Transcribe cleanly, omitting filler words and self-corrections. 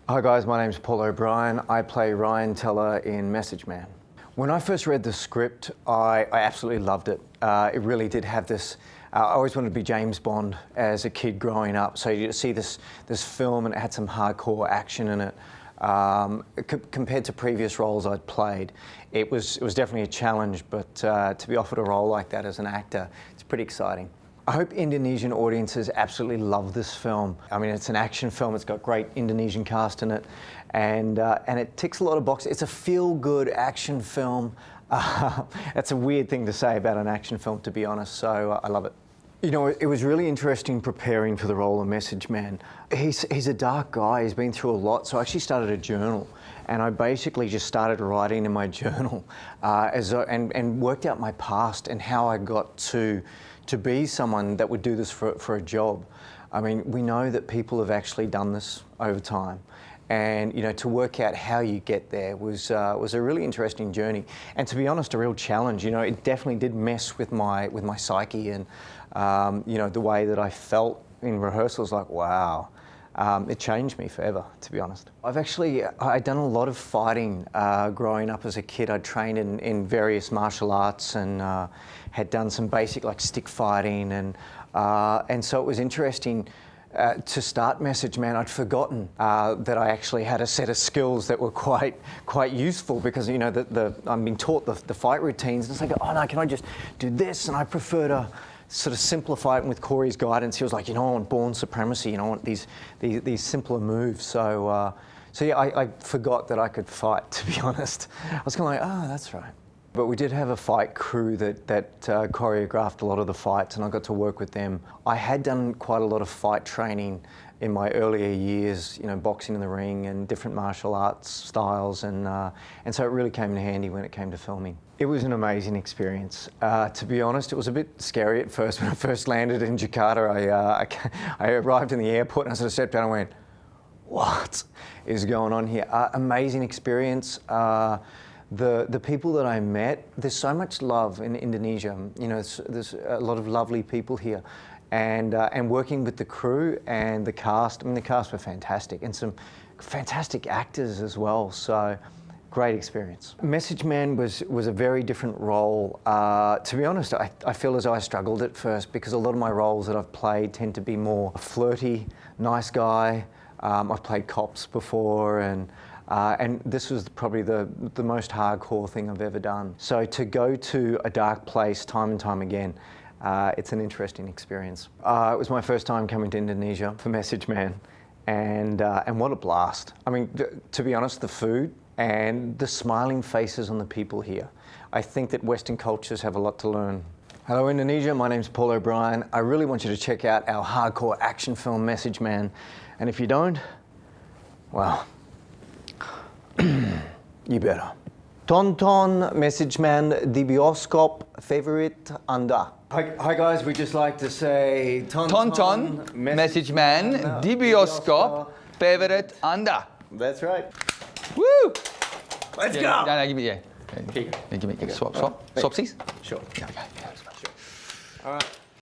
Hi guys, my name's Paul O'Brien. I play Ryan Teller in Message Man. When I first read the script, I absolutely loved it. It really did have this, I always wanted to be James Bond as a kid growing up. So you see this film and it had some hardcore action in it. Compared to previous roles I'd played, it was definitely a challenge, but to be offered a role like that as an actor, it's pretty exciting. I hope Indonesian audiences absolutely love this film. I mean, it's an action film, it's got great Indonesian cast in it, and it ticks a lot of boxes. It's a feel-good action film. That's a weird thing to say about an action film, to be honest, so I love it. You know, it was really interesting preparing for the role of Message Man. He's a dark guy, he's been through a lot, so I actually started a journal, and I basically just started writing in my journal and worked out my past and how I got to be someone that would do this for a job. I mean, we know that people have actually done this over time. And you know, to work out how you get there was a really interesting journey, and to be honest, a real challenge. You know, it definitely did mess with my psyche, and you know, the way that I felt in rehearsals. Like, wow, it changed me forever, to be honest. I'd done a lot of fighting growing up as a kid. I'd trained in various martial arts and had done some basic like stick fighting, and so it was interesting. To start Message Man, I'd forgotten that I actually had a set of skills that were quite useful, because you know I'm being taught the fight routines, and it's like, oh no, can I just do this? And I prefer to sort of simplify it. And with Corey's guidance, he was like, you know, I want born supremacy. You know, I want these simpler moves. So yeah, I forgot that I could fight. To be honest, I was kind of like, oh, that's right. But we did have a fight crew that choreographed a lot of the fights, and I got to work with them. I had done quite a lot of fight training in my earlier years, you know, boxing in the ring and different martial arts styles, and so it really came in handy when it came to filming. It was an amazing experience. To be honest, it was a bit scary at first. When I first landed in Jakarta, I arrived in the airport and I sort of stepped down and went, what is going on here? Amazing experience. The people that I met, there's so much love in Indonesia. You know, there's a lot of lovely people here, and working with the crew and the cast. I mean, the cast were fantastic, and some fantastic actors as well. So, great experience. Message Man was a very different role. To be honest, I feel as though I struggled at first, because a lot of my roles that I've played tend to be more flirty, nice guy. I've played cops before, and this was probably the most hardcore thing I've ever done. So to go to a dark place time and time again, it's an interesting experience. It was my first time coming to Indonesia for Message Man, and what a blast. I mean, to be honest, the food and the smiling faces on the people here. I think that Western cultures have a lot to learn. Hello Indonesia, my name's Paul O'Brien. I really want you to check out our hardcore action film Message Man, and if you don't, well, you better. Tonton Message Man di bioskop favorite Anda. Hi guys, we just like to say Tonton Message Man di bioskop favorite Anda. That's right. Woo! Let's go! No, give me, yeah. Give me, swap. Swapsies? Sure. Yeah, okay. Sure. All right.